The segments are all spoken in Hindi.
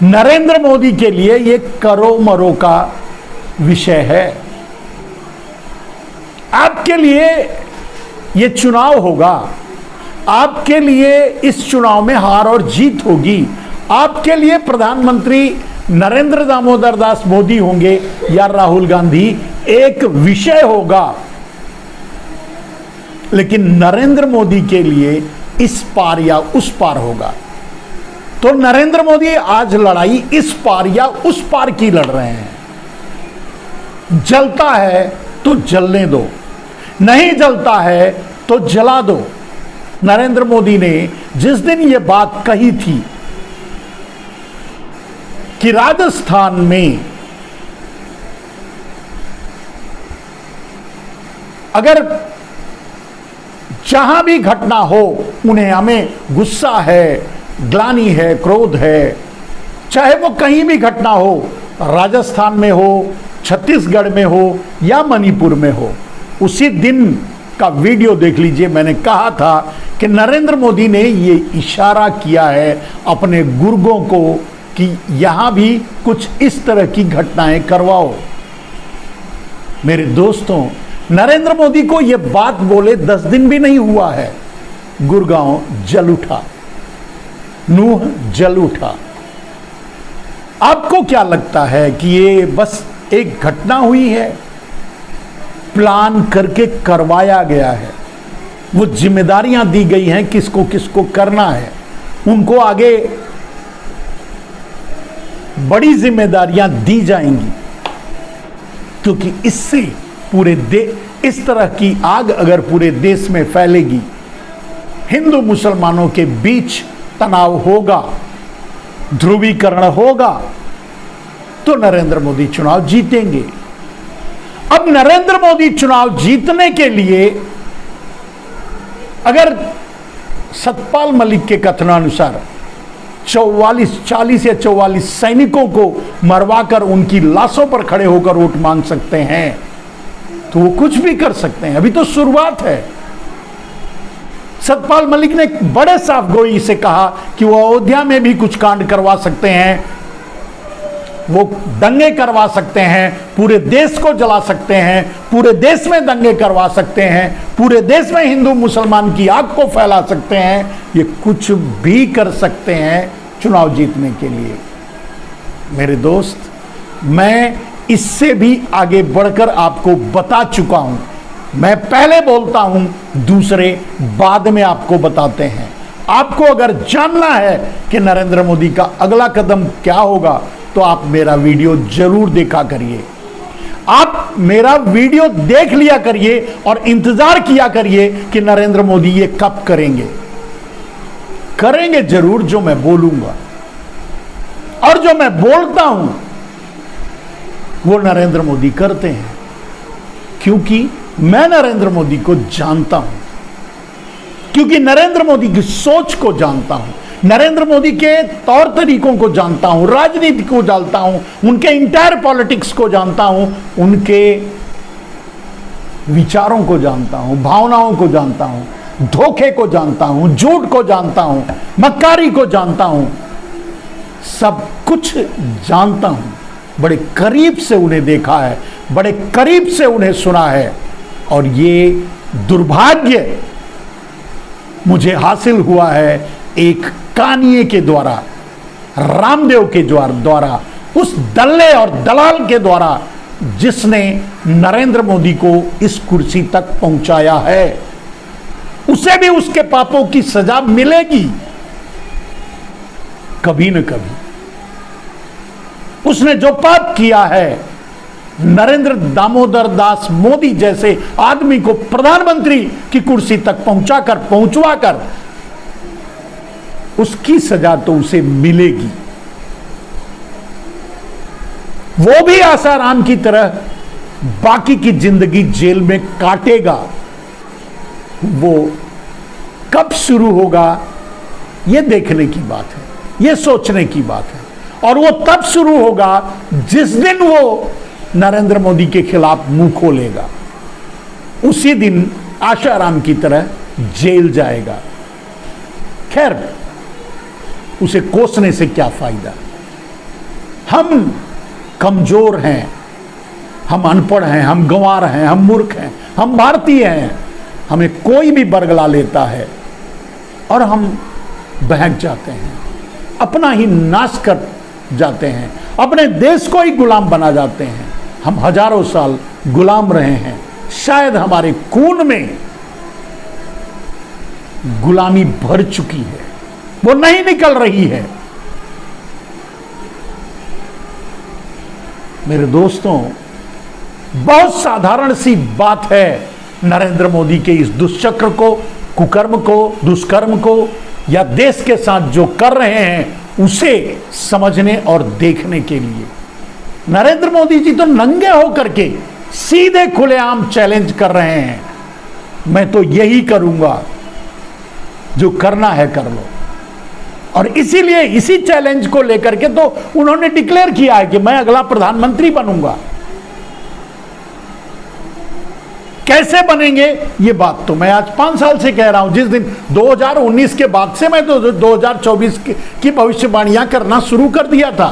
नरेंद्र मोदी के लिए ये करो मरो का विषय है। आपके लिए ये चुनाव होगा, आपके लिए इस चुनाव में हार और जीत होगी, आपके लिए प्रधानमंत्री नरेंद्र दामोदर दास मोदी होंगे या राहुल गांधी एक विषय होगा, लेकिन नरेंद्र मोदी के लिए इस पार या उस पार होगा। तो नरेंद्र मोदी आज लड़ाई इस पार या उस पार की लड़ रहे हैं। जलता है तो जलने दो, नहीं जलता है तो जला दो। नरेंद्र मोदी ने जिस दिन यह बात कही थी कि राजस्थान में अगर जहां भी घटना हो उन्हें हमें गुस्सा है, ग्लानि है, क्रोध है, चाहे वो कहीं भी घटना हो, राजस्थान में हो, छत्तीसगढ़ में हो या मणिपुर में हो, उसी दिन का वीडियो देख लीजिए। मैंने कहा था कि नरेंद्र मोदी ने ये इशारा किया है अपने गुर्गों को कि यहां भी कुछ इस तरह की घटनाएं करवाओ। मेरे दोस्तों, नरेंद्र मोदी को यह बात बोले 10 दिन भी नहीं हुआ है, गुड़गांव जल उठा, नूह जल उठा। आपको क्या लगता है कि ये बस एक घटना हुई है? प्लान करके करवाया गया है। वो जिम्मेदारियां दी गई हैं किसको किसको करना है, उनको आगे बड़ी जिम्मेदारियां दी जाएंगी, क्योंकि इससे इस तरह की आग अगर पूरे देश में फैलेगी, हिंदू मुसलमानों के बीच तनाव होगा, ध्रुवीकरण होगा, तो नरेंद्र मोदी चुनाव जीतेंगे। अब नरेंद्र मोदी चुनाव जीतने के लिए अगर सतपाल मलिक के कथनानुसार 40 या 44 सैनिकों को मरवाकर उनकी लाशों पर खड़े होकर वोट मांग सकते हैं, तो वो कुछ भी कर सकते हैं। अभी तो शुरुआत है। सतपाल मलिक ने बड़े साफ गोई से कहा कि वो अयोध्या में भी कुछ कांड करवा सकते हैं, वो दंगे करवा सकते हैं, पूरे देश को जला सकते हैं, पूरे देश में दंगे करवा सकते हैं, पूरे देश में हिंदू मुसलमान की आग को फैला सकते हैं, ये कुछ भी कर सकते हैं चुनाव जीतने के लिए। मेरे दोस्त, मैं इससे भी आगे बढ़कर आपको बता चुका हूं। मैं पहले बोलता हूं, दूसरे बाद में आपको बताते हैं। आपको अगर जानना है कि नरेंद्र मोदी का अगला कदम क्या होगा, तो आप मेरा वीडियो जरूर देखा करिए। आप मेरा वीडियो देख लिया करिए और इंतजार किया करिए कि नरेंद्र मोदी ये कब करेंगे। करेंगे जरूर जो मैं बोलूंगा, और जो मैं बोलता हूं वो नरेंद्र मोदी करते हैं, क्योंकि मैं नरेंद्र मोदी को जानता हूं, क्योंकि नरेंद्र मोदी की सोच को जानता हूं, नरेंद्र मोदी के तौर तरीकों को जानता हूं, राजनीति को जानता हूं, उनके इंटायर पॉलिटिक्स को जानता हूं, उनके विचारों को जानता हूं, भावनाओं को जानता हूं, धोखे को जानता हूं, झूठ को जानता हूं, मक्कारी को जानता हूं, सब कुछ जानता हूं। बड़े करीब से उन्हें देखा है, बड़े करीब से उन्हें सुना है, और ये दुर्भाग्य मुझे हासिल हुआ है एक कानिए के द्वारा, रामदेव के द्वारा, उस दल्ले और दलाल के द्वारा जिसने नरेंद्र मोदी को इस कुर्सी तक पहुंचाया है। उसे भी उसके पापों की सजा मिलेगी कभी न कभी। उसने जो पाप किया है, नरेंद्र दामोदर दास मोदी जैसे आदमी को प्रधानमंत्री की कुर्सी तक पहुंचवाकर उसकी सजा तो उसे मिलेगी। वो भी आसाराम की तरह बाकी की जिंदगी जेल में काटेगा। वो कब शुरू होगा ये देखने की बात है, ये सोचने की बात है, और वो तब शुरू होगा जिस दिन वो नरेंद्र मोदी के खिलाफ मुंह खोलेगा। उसी दिन आशाराम की तरह जेल जाएगा। खैर, उसे कोसने से क्या फायदा। हम कमजोर हैं, हम अनपढ़ हैं, हम गंवार हैं, हम मूर्ख हैं, हम भारतीय हैं, हमें कोई भी बरगला लेता है और हम बहक जाते हैं, अपना ही नाश कर जाते हैं, अपने देश को ही गुलाम बना जाते हैं। हम हजारों साल गुलाम रहे हैं, शायद हमारे खून में गुलामी भर चुकी है, वो नहीं निकल रही है। मेरे दोस्तों, बहुत साधारण सी बात है नरेंद्र मोदी के इस दुष्चक्र को, कुकर्म को, दुष्कर्म को, या देश के साथ जो कर रहे हैं उसे समझने और देखने के लिए। नरेंद्र मोदी जी तो नंगे होकर के सीधे खुलेआम चैलेंज कर रहे हैं, मैं तो यही करूंगा, जो करना है कर लो। और इसीलिए इसी चैलेंज को लेकर के तो उन्होंने डिक्लेयर किया है कि मैं अगला प्रधानमंत्री बनूंगा। कैसे बनेंगे ये बात तो मैं आज 5 साल से कह रहा हूं। जिस दिन 2019 के बाद से मैं तो 2024 की भविष्यवाणियां करना शुरू कर दिया था।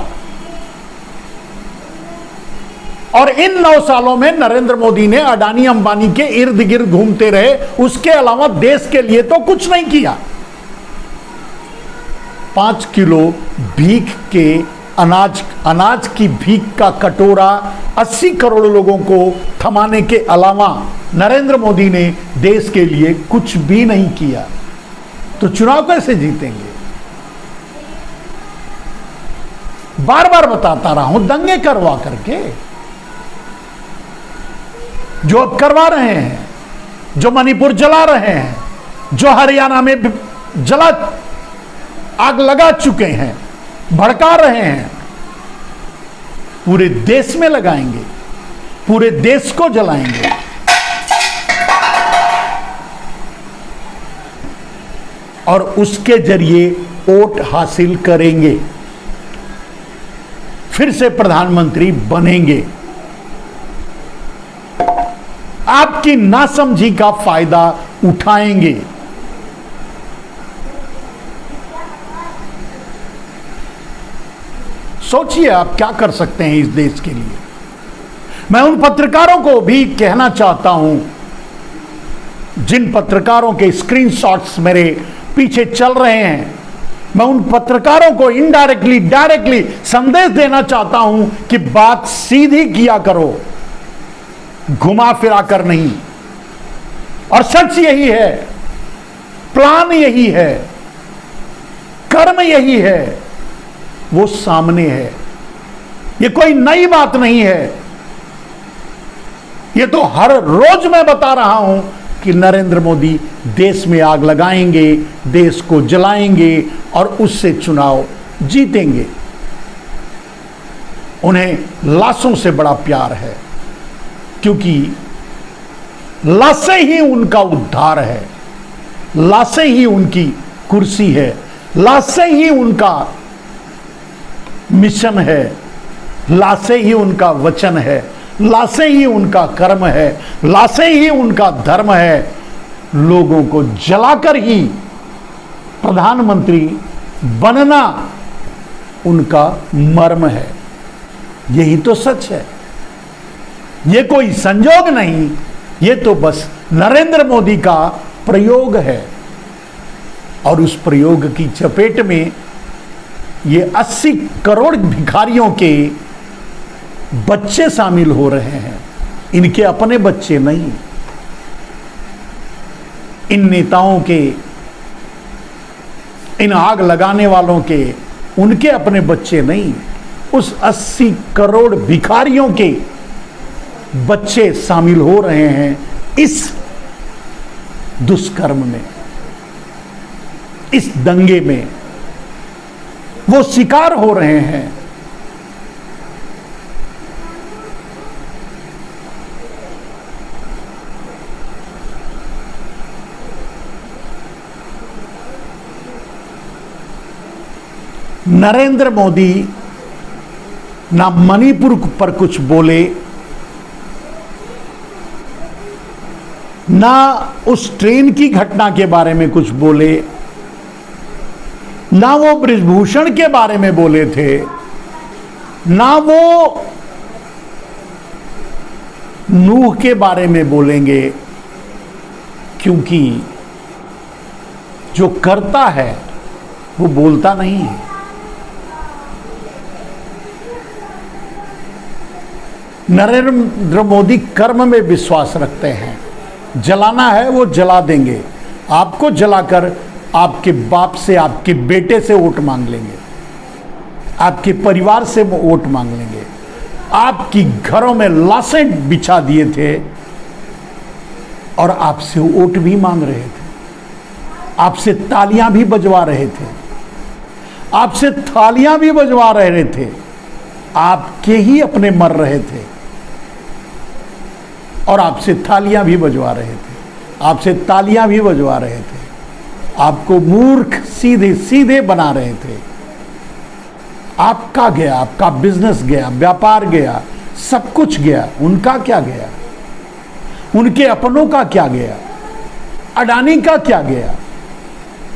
और इन 9 सालों में नरेंद्र मोदी ने अडानी अंबानी के इर्द गिर्द घूमते रहे, उसके अलावा देश के लिए तो कुछ नहीं किया। 5 किलो भीख के अनाज की भीख का कटोरा 80 करोड़ लोगों को थमाने के अलावा नरेंद्र मोदी ने देश के लिए कुछ भी नहीं किया, तो चुनाव कैसे जीतेंगे? बार बार बताता रहा हूं, दंगे करवा करके, जो अब करवा रहे हैं, जो मणिपुर जला रहे हैं, जो हरियाणा में जला आग लगा चुके हैं, भड़का रहे हैं, पूरे देश में लगाएंगे, पूरे देश को जलाएंगे। और उसके जरिए वोट हासिल करेंगे, फिर से प्रधानमंत्री बनेंगे। आपकी नासमझी का फायदा उठाएंगे। सोचिए आप क्या कर सकते हैं इस देश के लिए। मैं उन पत्रकारों को भी कहना चाहता हूं, जिन पत्रकारों के स्क्रीनशॉट्स मेरे पीछे चल रहे हैं, मैं उन पत्रकारों को इनडायरेक्टली डायरेक्टली संदेश देना चाहता हूं कि बात सीधी किया करो, घुमा फिरा कर नहीं। और सच यही है, प्लान यही है, कर्म यही है, वो सामने है। ये कोई नई बात नहीं है, ये तो हर रोज मैं बता रहा हूं कि नरेंद्र मोदी देश में आग लगाएंगे, देश को जलाएंगे और उससे चुनाव जीतेंगे। उन्हें लाशों से बड़ा प्यार है, क्योंकि लाशें ही उनका उद्धार है, लाशें ही उनकी कुर्सी है, लाशें ही उनका मिशन है, लाशें ही उनका वचन है, लाशें ही उनका कर्म है, लाशें ही उनका धर्म है। लोगों को जलाकर ही प्रधानमंत्री बनना उनका मर्म है। यही तो सच है, ये कोई संजोग नहीं, ये तो बस नरेंद्र मोदी का प्रयोग है। और उस प्रयोग की चपेट में ये 80 करोड़ भिखारियों के बच्चे शामिल हो रहे हैं, इनके अपने बच्चे नहीं। इन नेताओं के, इन आग लगाने वालों के, उनके अपने बच्चे नहीं, उस 80 करोड़ भिखारियों के बच्चे शामिल हो रहे हैं इस दुष्कर्म में, इस दंगे में। वो शिकार हो रहे हैं। नरेंद्र मोदी ना मणिपुर पर कुछ बोले, ना उस ट्रेन की घटना के बारे में कुछ बोले, ना वो बृजभूषण के बारे में बोले थे, ना वो नूह के बारे में बोलेंगे, क्योंकि जो करता है वो बोलता नहीं है। नरेंद्र मोदी कर्म में विश्वास रखते हैं। जलाना है वो जला देंगे, आपको जलाकर आपके बाप से, आपके बेटे से वोट मांग लेंगे, आपके परिवार से वोट मांग लेंगे। आपकी घरों में लाशें बिछा दिए थे और आपसे वोट भी मांग रहे थे, आपसे तालियां भी बजवा रहे थे, आपसे थालियां भी बजवा रहे थे, आपके ही अपने मर रहे थे और आपसे थालियां भी बजवा रहे थे, आपसे तालियां भी बजवा रहे थे, आपको मूर्ख सीधे सीधे बना रहे थे। आपका गया, आपका बिजनेस गया, व्यापार गया, सब कुछ गया। उनका क्या गया? उनके अपनों का क्या गया? अडानी का क्या गया?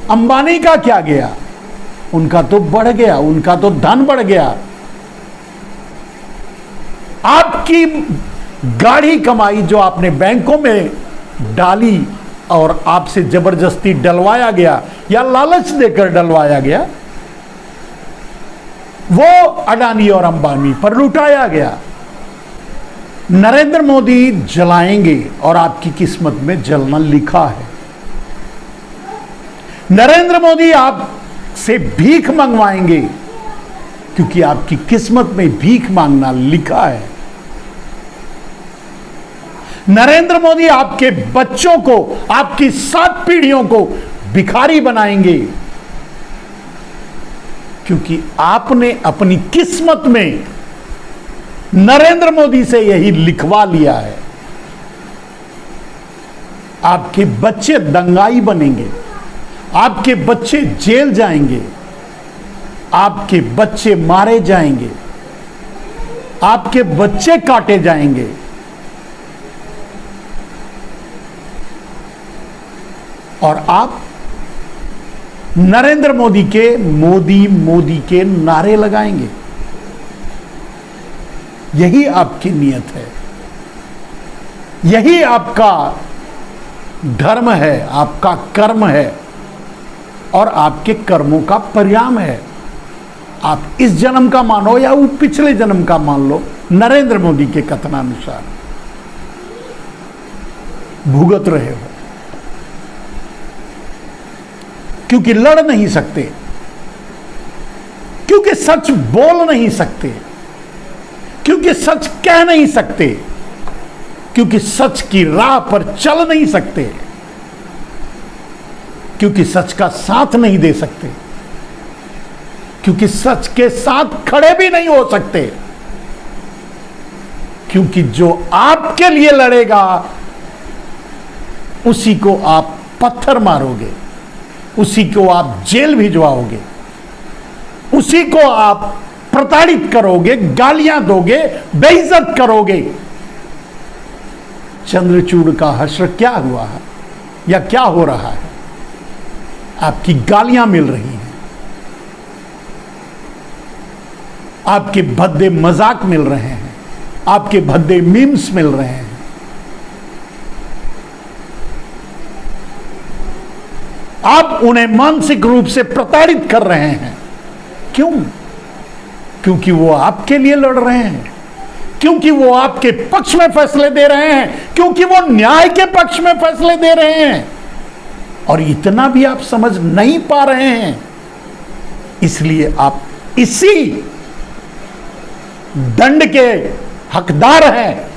अंबानी का क्या गया? उनका तो बढ़ गया, उनका तो धन बढ़ गया। आपकी गाढ़ी कमाई जो आपने बैंकों में डाली और आपसे जबरदस्ती डलवाया गया या लालच देकर डलवाया गया, वो अडानी और अंबानी पर लुटाया गया। नरेंद्र मोदी जलाएंगे और आपकी किस्मत में जलना लिखा है। नरेंद्र मोदी आपसे भीख मंगवाएंगे, क्योंकि आपकी किस्मत में भीख मांगना लिखा है। नरेंद्र मोदी आपके बच्चों को, आपकी 7 पीढ़ियों को भिखारी बनाएंगे, क्योंकि आपने अपनी किस्मत में नरेंद्र मोदी से यही लिखवा लिया है। आपके बच्चे दंगाई बनेंगे, आपके बच्चे जेल जाएंगे, आपके बच्चे मारे जाएंगे, आपके बच्चे काटे जाएंगे। और आप नरेंद्र मोदी के मोदी के नारे लगाएंगे। यही आपकी नियत है, यही आपका धर्म है, आपका कर्म है और आपके कर्मों का परिणाम है। आप इस जन्म का मानो या वो पिछले जन्म का मान लो, नरेंद्र मोदी के कथनानुसार भुगत रहे हो, क्योंकि लड़ नहीं सकते, क्योंकि सच बोल नहीं सकते, क्योंकि सच कह नहीं सकते, क्योंकि सच की राह पर चल नहीं सकते, क्योंकि सच का साथ नहीं दे सकते, क्योंकि सच के साथ खड़े भी नहीं हो सकते, क्योंकि जो आपके लिए लड़ेगा उसी को आप पत्थर मारोगे, उसी को आप जेल भिजवाओगे, उसी को आप प्रताड़ित करोगे, गालियां दोगे, बेइज्जत करोगे। चंद्रचूड़ का हश्र क्या हुआ है या क्या हो रहा है? आपकी गालियां मिल रही हैं, आपके भद्दे मजाक मिल रहे हैं, आपके भद्दे मीम्स मिल रहे हैं। आप उन्हें मानसिक रूप से प्रताड़ित कर रहे हैं। क्यों? क्योंकि वो आपके लिए लड़ रहे हैं, क्योंकि वो आपके पक्ष में फैसले दे रहे हैं, क्योंकि वो न्याय के पक्ष में फैसले दे रहे हैं। और इतना भी आप समझ नहीं पा रहे हैं, इसलिए आप इसी दंड के हकदार हैं,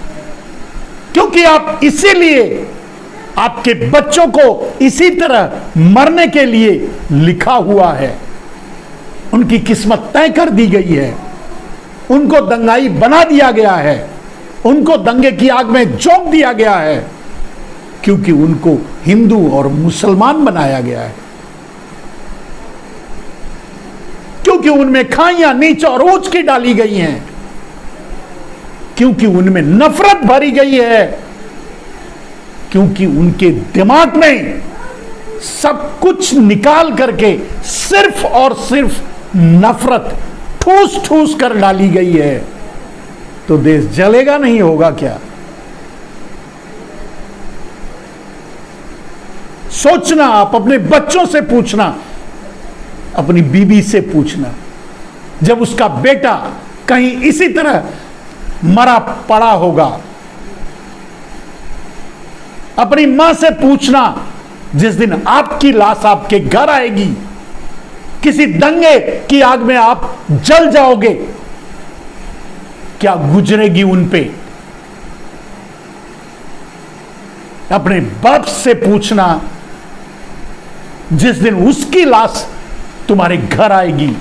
क्योंकि आप इसीलिए आपके बच्चों को इसी तरह मरने के लिए लिखा हुआ है। उनकी किस्मत तय कर दी गई है, उनको दंगाई बना दिया गया है, उनको दंगे की आग में झोंक दिया गया है, क्योंकि उनको हिंदू और मुसलमान बनाया गया है, क्योंकि उनमें खाइयां नीच और ऊंच की डाली गई हैं, क्योंकि उनमें नफरत भरी गई है, क्योंकि उनके दिमाग में सब कुछ निकाल करके सिर्फ और सिर्फ नफरत ठूस ठूस कर डाली गई है, तो देश जलेगा नहीं, होगा क्या? सोचना, आप अपने बच्चों से पूछना, अपनी बीवी से पूछना, जब उसका बेटा कहीं इसी तरह मरा पड़ा होगा। अपनी मां से पूछना, जिस दिन आपकी लाश आपके घर आएगी, किसी दंगे की आग में आप जल जाओगे, क्या गुजरेगी उन पे? अपने बाप से पूछना, जिस दिन उसकी लाश तुम्हारे घर आएगी।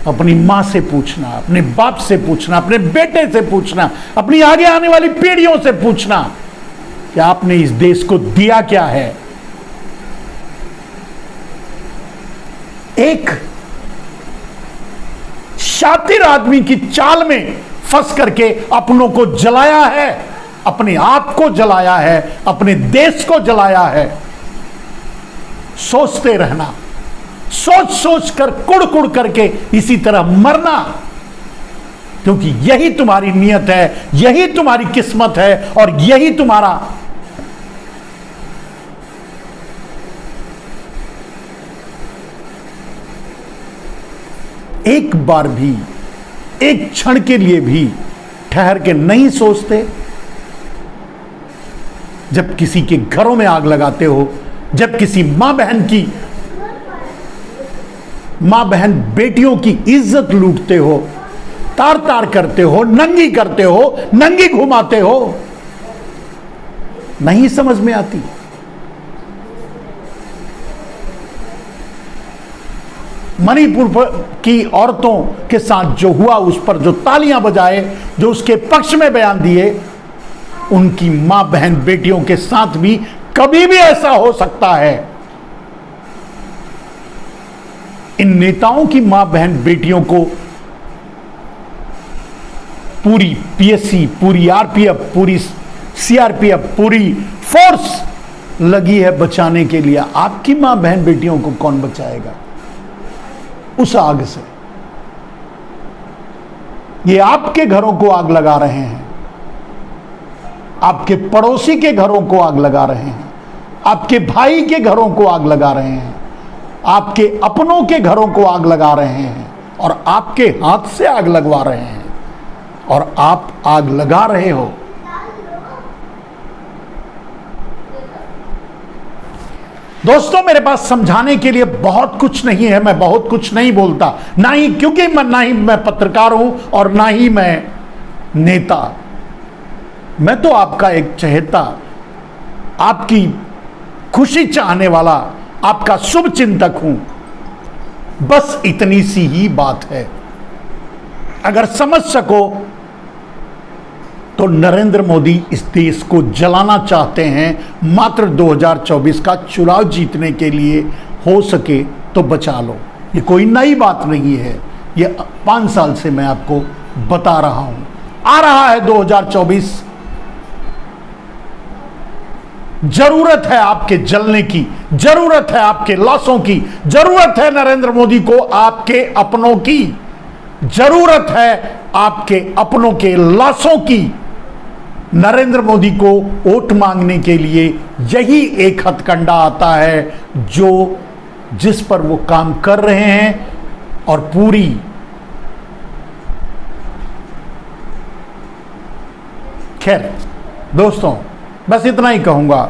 अपनी मां से पूछना, अपने बाप से पूछना, अपने बेटे से पूछना, अपनी आगे आने वाली पीढ़ियों से पूछना कि आपने इस देश को दिया क्या है। एक शातिर आदमी की चाल में फंस करके अपनों को जलाया है, अपने आप को जलाया है, अपने देश को जलाया है। सोचते रहना, सोच सोच कर कुड़ कुड़ करके इसी तरह मरना, क्योंकि यही तुम्हारी नियत है, यही तुम्हारी किस्मत है और यही तुम्हारा एक बार भी, एक क्षण के लिए भी ठहर के नहीं सोचते? जब किसी के घरों में आग लगाते हो, जब किसी मां बहन बेटियों की इज्जत लूटते हो, तार तार करते हो, नंगी करते हो, नंगी घुमाते हो, नहीं समझ में आती? मणिपुर की औरतों के साथ जो हुआ, उस पर जो तालियां बजाए, जो उसके पक्ष में बयान दिए, उनकी मां बहन बेटियों के साथ भी कभी भी ऐसा हो सकता है। इन नेताओं की मां बहन बेटियों को पूरी पीएससी, पूरी आरपीएफ, पूरी सीआरपीएफ, पूरी फोर्स लगी है बचाने के लिए। आपकी मां बहन बेटियों को कौन बचाएगा उस आग से? ये आपके घरों को आग लगा रहे हैं, आपके पड़ोसी के घरों को आग लगा रहे हैं, आपके भाई के घरों को आग लगा रहे हैं, आपके अपनों के घरों को आग लगा रहे हैं और आपके हाथ से आग लगवा रहे हैं, और आप आग लगा रहे हो। दोस्तों, मेरे पास समझाने के लिए बहुत कुछ नहीं है, मैं बहुत कुछ नहीं बोलता, ना ही, क्योंकि ना ही मैं पत्रकार हूं और ना ही मैं नेता। मैं तो आपका एक चहेता, आपकी खुशी चाहने वाला, आपका शुभ चिंतक हूं। बस इतनी सी ही बात है। अगर समझ सको तो नरेंद्र मोदी इस देश को जलाना चाहते हैं, मात्र 2024 का चुनाव जीतने के लिए। हो सके तो बचा लो। ये कोई नई बात नहीं है, ये 5 साल से मैं आपको बता रहा हूं। आ रहा है 2024, जरूरत है आपके जलने की, जरूरत है आपके लाशों की, जरूरत है नरेंद्र मोदी को आपके अपनों की, जरूरत है आपके अपनों के लाशों की। नरेंद्र मोदी को वोट मांगने के लिए यही एक हथकंडा आता है जो जिस पर वो काम कर रहे हैं। और पूरी खैर दोस्तों, बस इतना ही कहूंगा।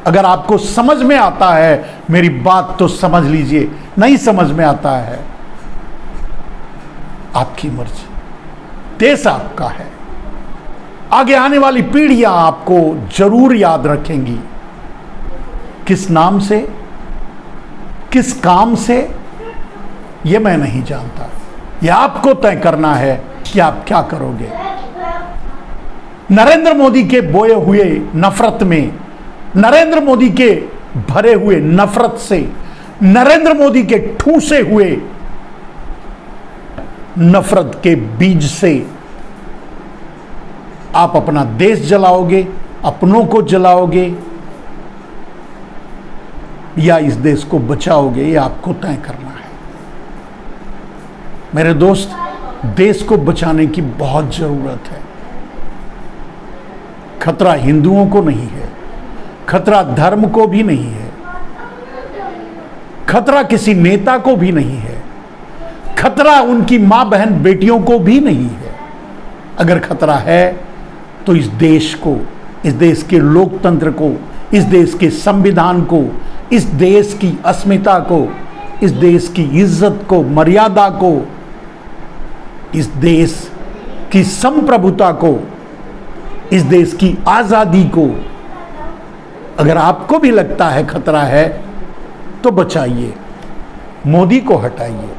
अगर आपको समझ में आता है मेरी बात तो समझ लीजिए, नहीं समझ में आता है आपकी मर्जी। देश आपका है, आगे आने वाली पीढ़ियां आपको जरूर याद रखेंगी। किस नाम से, किस काम से, यह मैं नहीं जानता। यह आपको तय करना है कि आप क्या करोगे। नरेंद्र मोदी के बोए हुए नफरत में, नरेंद्र मोदी के भरे हुए नफरत से, नरेंद्र मोदी के ठूसे हुए नफरत के बीज से आप अपना देश जलाओगे, अपनों को जलाओगे, या इस देश को बचाओगे, ये आपको तय करना है। मेरे दोस्त, देश को बचाने की बहुत जरूरत है। खतरा हिंदुओं को नहीं है, खतरा धर्म को भी नहीं है, खतरा किसी नेता को भी नहीं है, खतरा उनकी मां बहन बेटियों को भी नहीं है। अगर खतरा है तो इस देश को, इस देश के लोकतंत्र को, इस देश के संविधान को, इस देश की अस्मिता को, इस देश की इज्जत को, मर्यादा को, इस देश की संप्रभुता को, इस देश की आजादी को अगर आपको भी लगता है खतरा है तो बचाइए, मोदी को हटाइए।